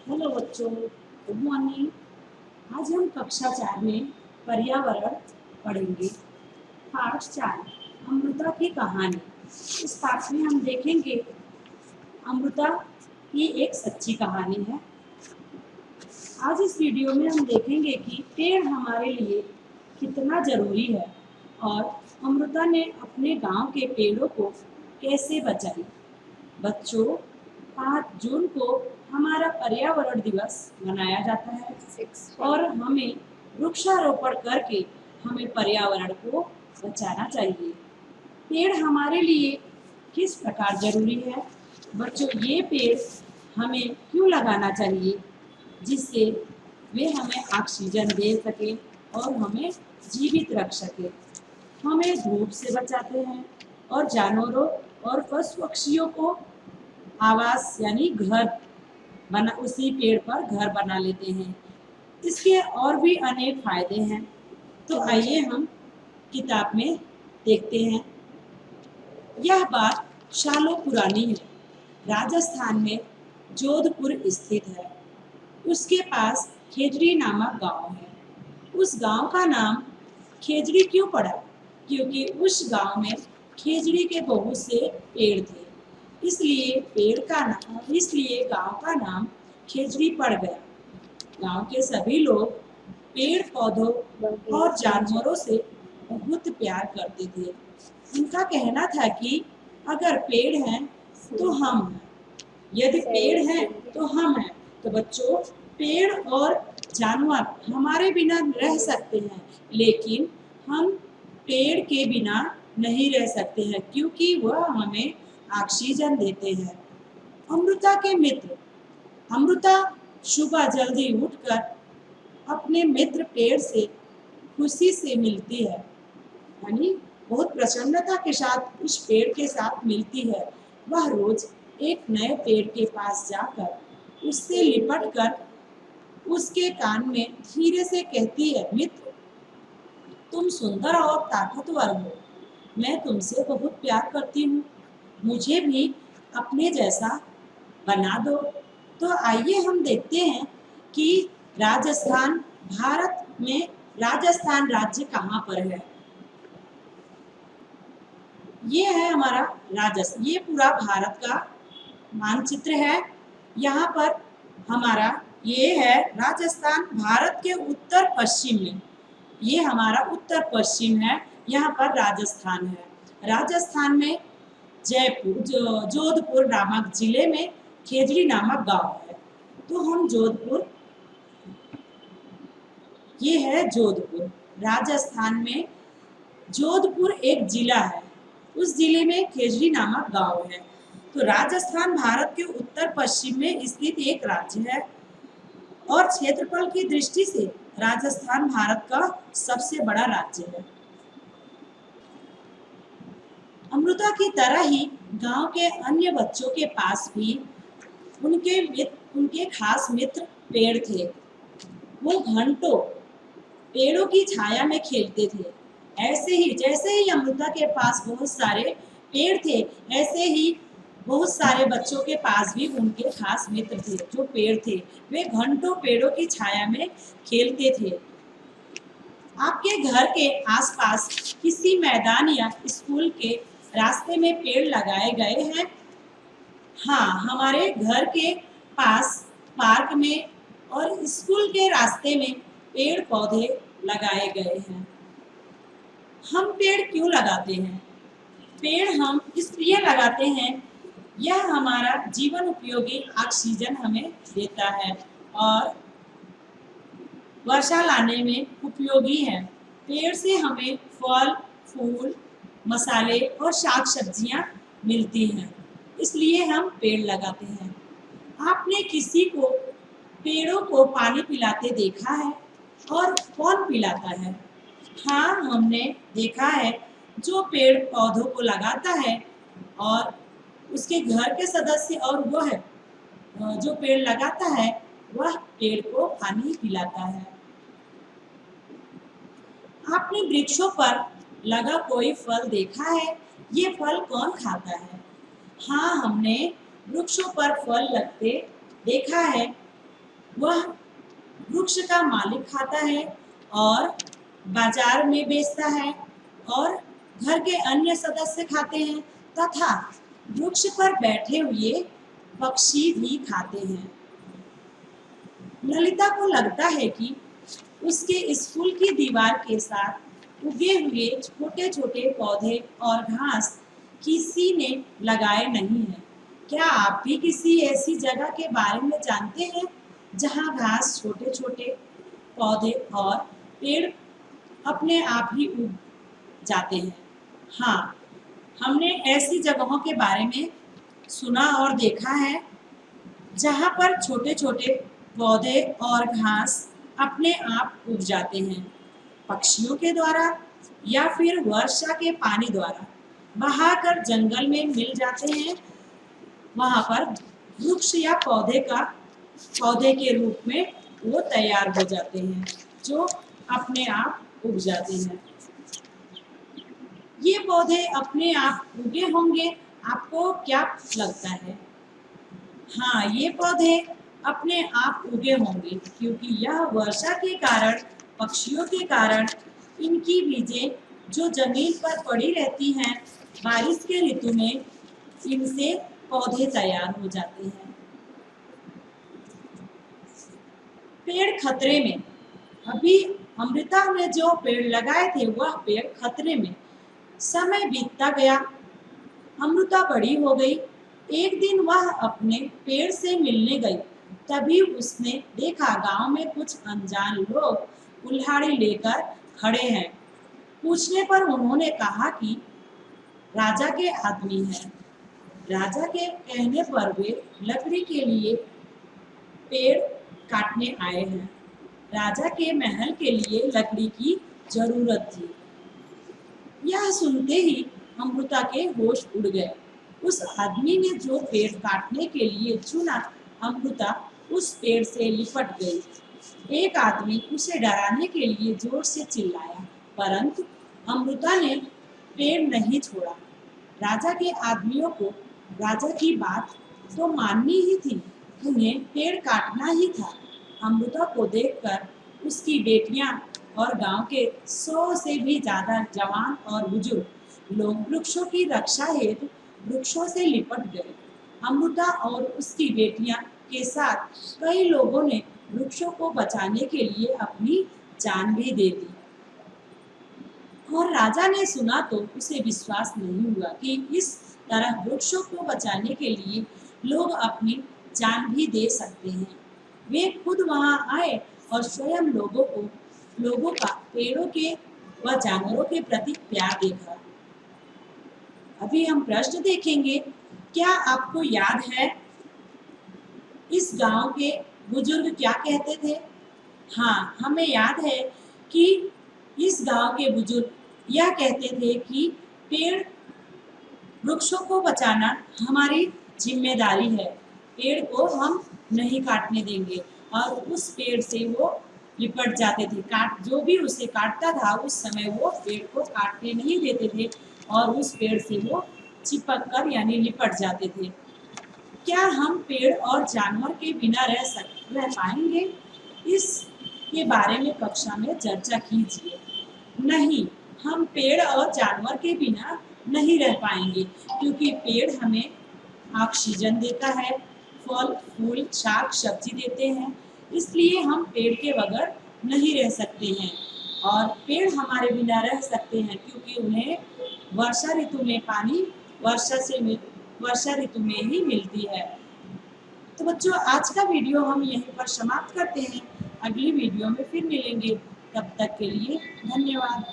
Hello बच्चों, good morning. आज हम कक्षा 4 में पर्यावरण पढ़ेंगे। पाठ 4 अमृता की कहानी। इस पाठ में हम देखेंगे अमृता की एक सच्ची कहानी है। आज इस वीडियो में हम देखेंगे कि पेड़ हमारे लिए कितना जरूरी है और अमृता ने अपने गांव के पेड़ों को कैसे बचाई। बच्चों, 5 जून को हमारा पर्यावरण दिवस मनाया जाता है और हमें वृक्षारोपण करके हमें पर्यावरण को बचाना चाहिए। पेड़ हमारे लिए किस प्रकार जरूरी है? बच्चों, ये पेड़ हमें क्यों लगाना चाहिए? जिससे वे हमें ऑक्सीजन दे सके और हमें जीवित रख सके। हमें धूप से बचाते हैं और जानवरों और पशु पक्षियों को आवास यानी घर बना, उसी पेड़ पर घर बना लेते हैं। इसके और भी अनेक फायदे हैं, तो आइए हम किताब में देखते हैं। यह बात सालों पुरानी है। राजस्थान में जोधपुर स्थित है। उसके पास खेजड़ी नामक गांव है। उस गांव का नाम खेजड़ी क्यों पड़ा? क्योंकि उस गांव में खेजड़ी के बहुत से पेड़ थे, इसलिए गांव का नाम खेजड़ी पड़ गया। गांव के सभी लोग पेड़ पौधों और जानवरों से बहुत प्यार करते थे। उनका कहना था कि अगर पेड़ हैं तो हम हैं, यदि पेड़ हैं तो हम हैं। तो बच्चों, पेड़ और जानवर हमारे बिना रह सकते हैं, लेकिन हम पेड़ के बिना नहीं रह सकते हैं, क्योंकि वह हमें ऑक्सीजन देते हैं। अमृता के मित्र। अमृता सुबह जल्दी उठकर अपने मित्र पेड़ से खुशी से मिलती है, यानी बहुत प्रसन्नता के साथ उस पेड़ के साथ मिलती है। वह रोज एक नए पेड़ के पास जाकर उससे लिपट कर उसके कान में धीरे से कहती है, मित्र, तुम सुंदर और ताकतवर हो। मैं तुमसे बहुत प्यार करती हूँ। मुझे भी अपने जैसा बना दो। तो आइए हम देखते हैं कि राजस्थान भारत में राजस्थान राज्य कहाँ पर है। ये है हमारा राजस्थान। ये पूरा भारत का मानचित्र है। यहाँ पर हमारा ये है राजस्थान, भारत के उत्तर पश्चिम में। ये हमारा उत्तर पश्चिम है। यहाँ पर राजस्थान है। राजस्थान में जोधपुर नामक जिले में खेजड़ी नामक गांव है। तो हम जोधपुर, ये है जोधपुर। राजस्थान में जोधपुर एक जिला है। उस जिले में खेजड़ी नामक गांव है। तो राजस्थान भारत के उत्तर पश्चिम में स्थित एक राज्य है और क्षेत्रफल की दृष्टि से राजस्थान भारत का सबसे बड़ा राज्य है। अमृता की तरह ही गांव के अन्य बच्चों के पास भी उनके खास मित्र पेड़ थे। वो घंटों पेड़ों की छाया में खेलते थे। ऐसे ही जैसे ही अमृता के पास बहुत सारे पेड़ थे, ऐसे ही बहुत सारे बच्चों के पास भी उनके खास मित्र थे जो पेड़ थे। वे घंटों पेड़ों की छाया में खेलते थे। आपके घर के आसपास किसी मैदान या स्कूल के रास्ते में पेड़ लगाए गए हैं? हाँ, हमारे घर के पास पार्क में और स्कूल के रास्ते में पेड़ पौधे लगाए गए हैं। हम पेड़ क्यों लगाते हैं? पेड़ हम इसलिए लगाते हैं, यह हमारा जीवन उपयोगी ऑक्सीजन हमें देता है और वर्षा लाने में उपयोगी है। पेड़ से हमें फल, फूल, मसाले और साग सब्जियां मिलती हैं, इसलिए हम पेड़ लगाते हैं। आपने किसी को पेड़ों को पानी पिलाते देखा है? और कौन पिलाता है? हाँ, हमने देखा है। जो पेड़ पौधों को लगाता है और उसके घर के सदस्य और वह जो पेड़ लगाता है वह पेड़ को पानी पिलाता है। आपने वृक्षों पर लगा कोई फल देखा है? ये फल कौन खाता है? हाँ, हमने वृक्षों पर फल लगते देखा है। वह वृक्ष का मालिक खाता है और बाजार में बेचता है और घर के अन्य सदस्य खाते हैं तथा वृक्ष पर बैठे हुए पक्षी भी खाते हैं। ललिता को लगता है कि उसके स्कूल की दीवार के साथ उगे हुए छोटे छोटे पौधे और घास किसी ने लगाए नहीं है। क्या आप भी किसी ऐसी जगह के बारे में जानते हैं जहाँ घास, छोटे छोटे पौधे और पेड़ अपने आप ही उग जाते हैं? हाँ, हमने ऐसी जगहों के बारे में सुना और देखा है जहाँ पर छोटे छोटे पौधे और घास अपने आप उग जाते हैं, पक्षियों के द्वारा या फिर वर्षा के पानी द्वारा बहाकर जंगल में मिल जाते हैं। वहाँ पर वृक्ष या पौधे के रूप में वो तैयार हो जाते हैं जो अपने आप उग जाते हैं। ये पौधे अपने आप उगे होंगे, आपको क्या लगता है? हाँ, ये पौधे अपने आप उगे होंगे क्योंकि यह वर्षा के कारण, पक्षियों के कारण इनकी बीजें जो जमीन पर पड़ी रहती हैं, बारिश के ऋतु में इनसे पौधे तैयार हो जाते हैं। पेड़ खतरे में। अभी अमृता ने जो पेड़ लगाए थे वह पेड़ खतरे में। समय बीतता गया, अमृता बड़ी हो गई। एक दिन वह अपने पेड़ से मिलने गई, तभी उसने देखा गांव में कुछ अनजान लोग कुल्हाड़ी लेकर खड़े हैं। पूछने पर उन्होंने कहा कि राजा के आदमी हैं। राजा के कहने पर वे लकड़ी के लिए पेड़ काटने आए हैं। राजा के महल के लिए लकड़ी की जरूरत थी। यह सुनते ही अमृता के होश उड़ गए। उस आदमी ने जो पेड़ काटने के लिए चुना, अमृता उस पेड़ से लिपट गई। एक आदमी उसे डराने के लिए जोर से चिल्लाया, परंतु अमृता ने पेड़ नहीं छोड़ा। राजा के आदमियों को राजा की बात तो माननी ही थी, उन्हें पेड़ काटना ही था। अमृता को देखकर उसकी बेटियां और गांव के 100 से भी ज्यादा जवान और बुजुर्ग लोग वृक्षों की रक्षा हेतु वृक्षों से लिपट गए। अमृता और उसकी बेटियां के साथ कई लोगों ने वृक्षों को बचाने के लिए अपनी जान भी दे दी। और राजा ने सुना तो उसे विश्वास नहीं हुआ कि इस तरह वृक्षों को बचाने के लिए लोग अपनी जान भी दे सकते हैं। वे खुद वहां आए और स्वयं लोगों का पेड़ों के व जानवरों के प्रति प्यार देखा। अभी हम प्रश्न देखेंगे। क्या आपको याद है इस गांव के बुजुर्ग क्या कहते थे? हाँ, हमें याद है कि इस गांव के बुजुर्ग यह कहते थे कि पेड़ वृक्षों को बचाना हमारी जिम्मेदारी है। पेड़ को हम नहीं काटने देंगे। और उस पेड़ से वो लिपट जाते थे। जो भी उसे काटता था उस समय वो पेड़ को काटने नहीं देते थे और उस पेड़ से वो चिपक कर यानी लिपट जाते थे। क्या हम पेड़ और जानवर के बिना रह पाएंगे? इसके बारे में कक्षा में चर्चा कीजिए। नहीं, हम पेड़ और जानवर के बिना नहीं रह पाएंगे क्योंकि पेड़ हमें ऑक्सीजन देता है, फल फूल शाक सब्जी देते हैं, इसलिए हम पेड़ के बगैर नहीं रह सकते हैं। और पेड़ हमारे बिना रह सकते हैं क्योंकि उन्हें वर्षा ऋतु में पानी वर्षा ऋतु में ही मिलती है। तो बच्चों, आज का वीडियो हम यहीं पर समाप्त करते हैं। अगली वीडियो में फिर मिलेंगे, तब तक के लिए धन्यवाद।